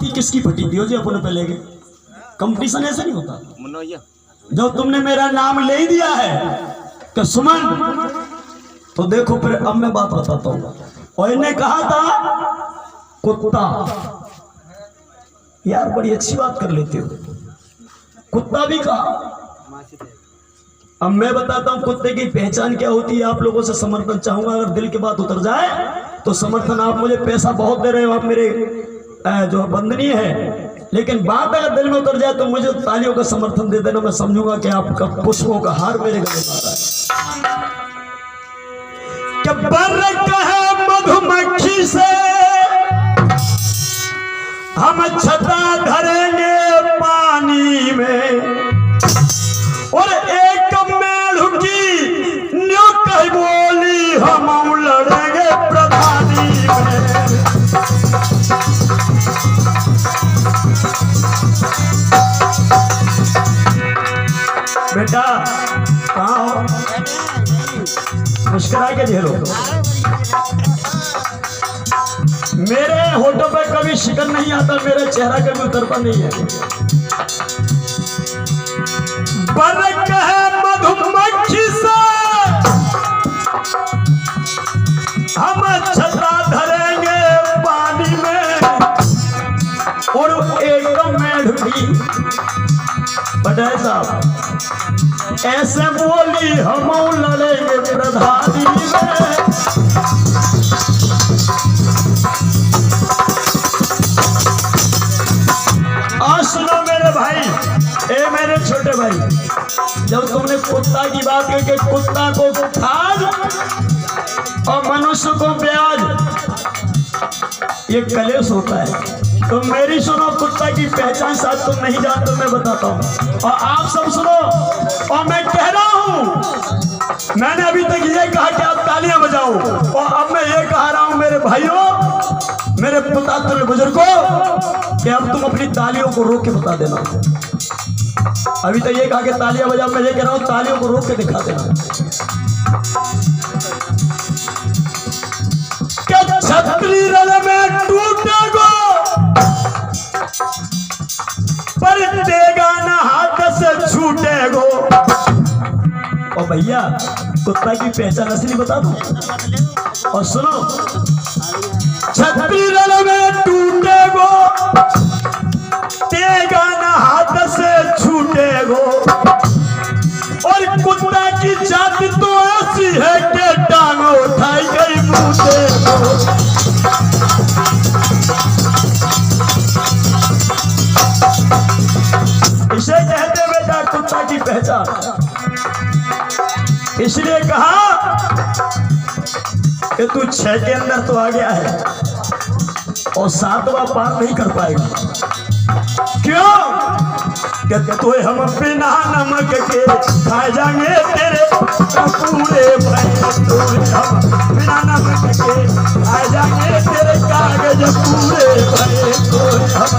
थी किसकी फटी थी जो अपने पे ले गए। कंपटीशन ऐसा नहीं होता। जब तुमने मेरा नाम ले ही दिया है कि सुमन, तो देखो फिर अब मैं बात बताता हूँ। और इन्हें कहा था कुत्ता, यार बड़ी अच्छी बात कर लेते हो, कुत्ता भी कहा। अब मैं बताता हूँ कुत्ते की पहचान क्या होती है। आप लोगों से समर्थन चाहूंगा, अगर दिल की बात उतर जाए तो समर्थन। आप मुझे पैसा बहुत दे रहे हो, आप मेरे जो बंदनी है, लेकिन बात अगर दिल में उतर जाए तो मुझे तालियों का समर्थन दे देना। मैं समझूंगा कि आपका पुष्पों का हार मेरे गले में आ रहा है। कि बर कहे मधुमक्खी से हम छता धरेंगे पानी में, और एक मेढुकी न्यू कही बोली हम लड़ेंगे प्रधानी में। बेटा कहाँ हो? मुस्कुरा के झेलो। मेरे होठों पे कभी शिकन नहीं आता, मेरा चेहरा कभी उतरता नहीं है। बरक है मधुमक्खी से हम छता धरेंगे पानी में, और एक मेढकी बड़े साहब ऐसे बोली हम लड़ेंगे प्रधानी में। आज सुनो मेरे भाई, ए मेरे छोटे भाई, जब तुमने कुत्ता की बात की कि कुत्ता को खाद और मनुष्य को ब्याज, ये कलेश होता है। तो मेरी सुनो, कुत्ता की पहचान शायद तुम नहीं जानते, मैं बताता हूँ। और आप सब सुनो, और मैं कह रहा हूँ, मैंने अभी तक ये कहा कि आप तालियां बजाओ, और अब मैं ये कह रहा हूँ मेरे भाइयों, मेरे पुतात्रे बुजुर्गों, कि अब तुम अपनी तालियों को रोक के बता देना। अभी तक ये कहा कि तालियां बजाओ, मैं ये कह रहा हूँ तालियों को रोक के दिखा देना। छतरी रण में टूटेगो पर देगा ना हाथ से छूटेगो। और भैया कुत्ता की पहचान असली बता दो, और सुनो, छतरी रण में टूटेगो देगा ना हाथ से छूटेगो, और कुत्ता की जाति तो ऐसी है कि टांग उठाई गई मुझे। इसे कहते बेटा कुत्ता की पहचान। इसलिए कहा कि तू 6 के अंदर तो आ गया है और 7वां पार नहीं कर पाएगा। क्यों? कि तो हम बिना नमक के खाए जाएंगे तेरे पूरे भय, तो हम बिना नमक के खाए जाएंगे तेरे कागज पूरे भय, तो हम।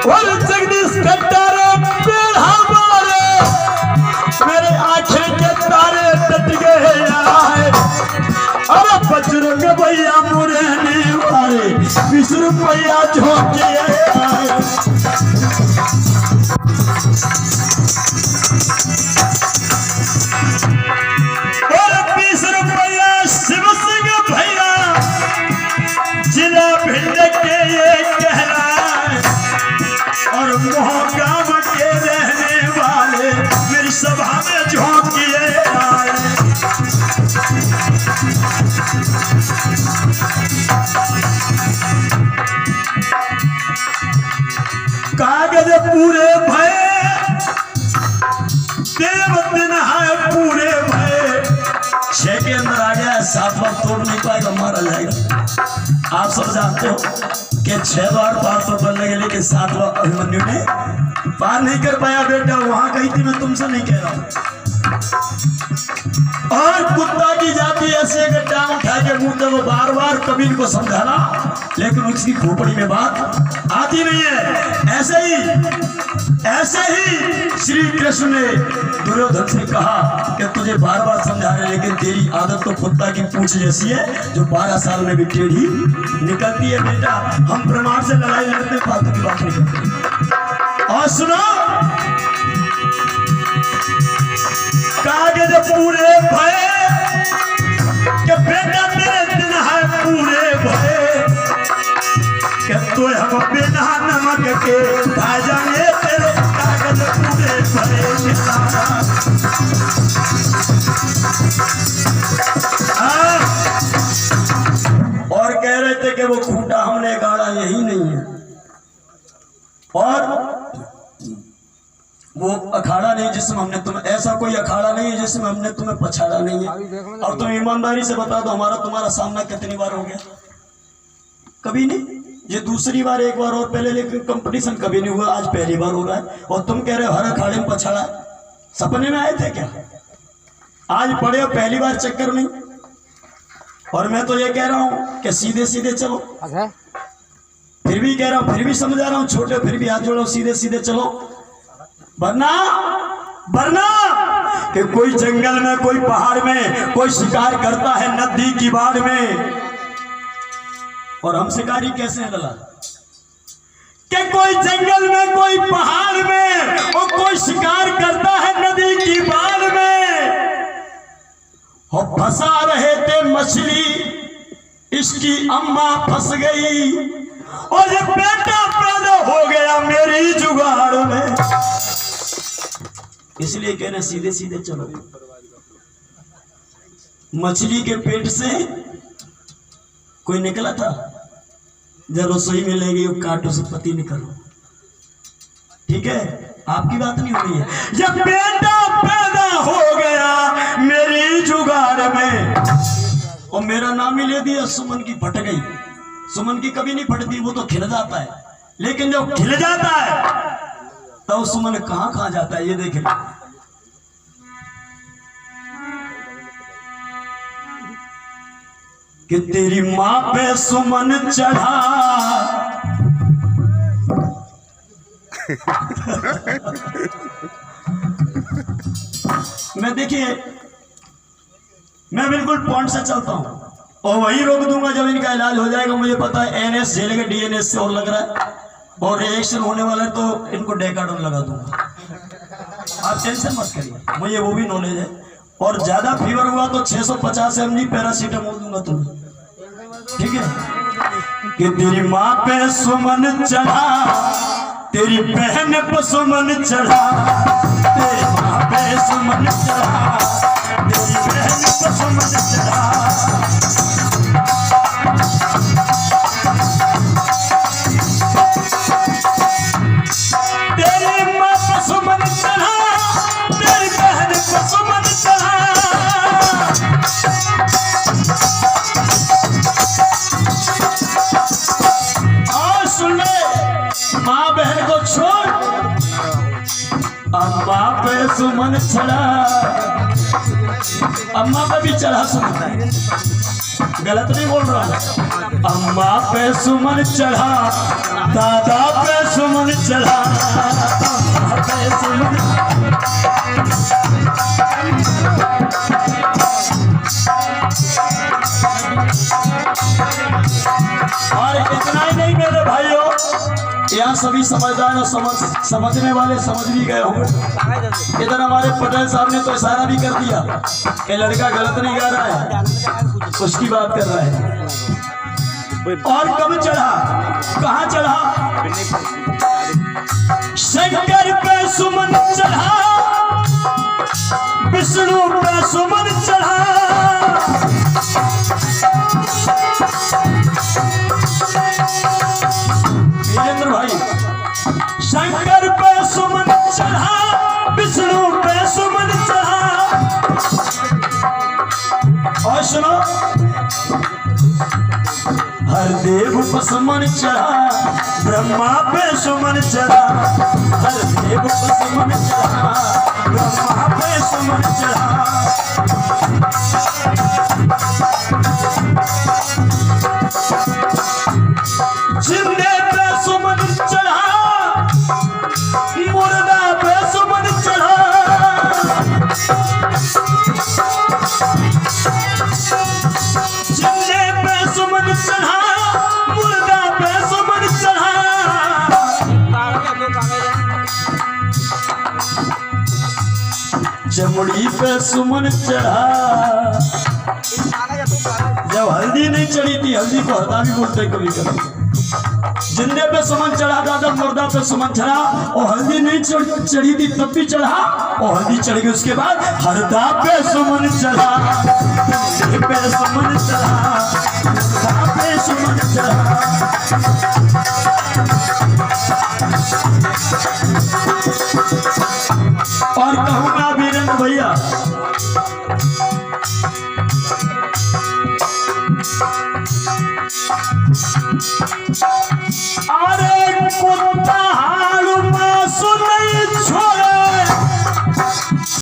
और जगदीश कट्टर पेड़ हमारे, मेरे आंखें के तारे टट गए आए। अरे बजरंग भैया मुरहने वाले 20 रुपया झोंके आए। और 20 रुपया शिव सिंह भैया जिला भिंड के ये कह रहा है, और मोहगाम के रहने वाले मेरी सभा में झोंकिए आए। कागज पूरे भय देव दिन है पूरे भय। 6 के अंदर आ गया है, 7 बार तोड़ नहीं पाएगा, मारा जाएगा। आप सब जानते हो कि 6 बार पार तो कर लेंगे, लेकिन 7 बार अभिमन्यु ने पार नहीं कर पाया। बेटा वहां गई थी, मैं तुमसे नहीं कह रहा हूं। और कुत्ता की जाति ऐसे टांग उठा के मुंह से वो बार बार कबीर को समझाना, लेकिन उसकी खोपड़ी में बात आती नहीं है। ऐसे ही श्री कृष्ण ने दुर्योधन से कहा कि तुझे बार बार समझा रहे, लेकिन तेरी आदत तो कुत्ता की पूंछ जैसी है जो 12 साल में भी टेढ़ी निकलती है। बेटा, हम प्रमाण से लड़ाई लड़ते, फालतू की बात नहीं करते। और सुनो, कागज पूरे भय कि बेटा तेरे दिन है पूरे भय कि तो हम बिना नमक के खा जाएंगे तेरे कागज पूरे भय। और कह रहे थे कि वो खूंटा हमने गाड़ा यही नहीं है, और वो अखाड़ा नहीं जिसमें हमने तुम्हें, ऐसा कोई अखाड़ा नहीं है जिसमें हमने तुम्हें पछाड़ा नहीं है। और तुम ईमानदारी से बता दो, हमारा तुम्हारा सामना कितनी बार हो गया? कभी नहीं। ये दूसरी बार, एक बार और पहले, लेकिन कंपटीशन कभी नहीं हुआ, आज पहली बार हो रहा है। और तुम कह रहे हो हर अखाड़े में पछाड़ा। सपने में आए थे क्या? आज पढ़े हो, पहली बार चक्कर नहीं। और मैं तो ये कह रहा हूं कि सीधे सीधे चलो, फिर भी कह रहा हूं, फिर भी समझा रहा हूं, छोटे फिर भी हाथ जोड़ो, सीधे सीधे चलो। वरना कि कोई जंगल में, कोई पहाड़ में कोई शिकार करता है नदी की बाढ़ में, और हम शिकारी कैसे हैं लला? कि कोई जंगल में, कोई पहाड़ में और कोई शिकार करता है नदी की बाढ़ में, और फंसा रहे थे मछली, इसकी अम्मा फंस गई, और ये बेटा पैदा हो गया मेरी जुगाड़ में। इसलिए कह रहे सीधे सीधे चलो। मछली के पेट से कोई निकला था, जब रसोई में ले गई, काटो से पति निकलो। ठीक है, आपकी बात नहीं हो रही है। जब बेटा पैदा हो गया मेरी जुगाड़ में, और मेरा नाम ही ले दिया, सुमन की फट गई। सुमन की कभी नहीं फटती, वो तो खिल जाता है, लेकिन जब खिल जाता है तो सुमन कहां कहां जाता है, ये देख लो। कि तेरी मां पे सुमन चढ़ा मैं देखिए, मैं बिल्कुल पॉइंट से चलता हूं और वही रोक दूंगा जब इनका इलाज हो जाएगा। मुझे पता है एनएस झेल के डीएनएस से और लग रहा है, और रिएक्शन होने वाला है तो इनको डेकाडोन लगा दूंगा। आप टेंशन मत करिए, मुझे वो भी नॉलेज है। और ज्यादा फीवर हुआ तो 650 mg पैरासीटामोल दूंगा तुम्हें, ठीक है? कि तेरी माँ पे सुमन चढ़ा, तेरी बहन पे सुमन चढ़ा, तेरी माँ पे सुमन चढ़ा, तेरी बहन पे सुमन चढ़ा। तेरी माँ पे सुमन चढ़ा, तेरी बहन पे सुमन चढ़ा। और सुन ले, माँ बहन को छोड़, अम्मा पे सुमन चढ़ा। अम्मा पे भी चढ़ा सुमन, गलत नहीं बोल रहा हूँ। अम्मा पे सुमन चढ़ा, दादा पे सुमन चढ़ा, अम्मा पे सुमन। और इतना ही नहीं मेरे भाइयों, यहाँ सभी समझदार और समझने वाले समझ भी गए होंगे। इधर हमारे पटेल साहब ने तो इशारा भी कर दिया कि लड़का गलत नहीं गा रहा है, उसकी बात कर रहा है। और कब चढ़ा, कहाँ चढ़ा? शंकर पे सुमन चढ़ा, विष्णु पे सुमन चढ़ा। वीरेंद्र भाई, शंकर पे सुमन चढ़ा, विष्णु पे सुमन चढ़ा। और सुनो, हर देव पे सुमन चढ़ा, ब्रह्मा पे सुमन चढ़ा, हर देव पे सुमन चढ़ा, ब्रह्मा पे सुमन चढ़ा। चमड़ी पे सुमन चढ़ा। जब हल्दी नहीं चढ़ी थी, हल्दी को हरदा भी बोलते कभी कभी, जिंदे पे सुमन चढ़ा था जब मुर्दा पे सुमन चढ़ा, और हल्दी नहीं चढ़ी थी तब भी चढ़ा, और हल्दी चढ़ गई उसके बाद हरदा पे सुमन चढ़ा, पे सुमन चढ़ा, हरदा पे सुमन चढ़ा। और कहूँगा वीरेंद्र भैया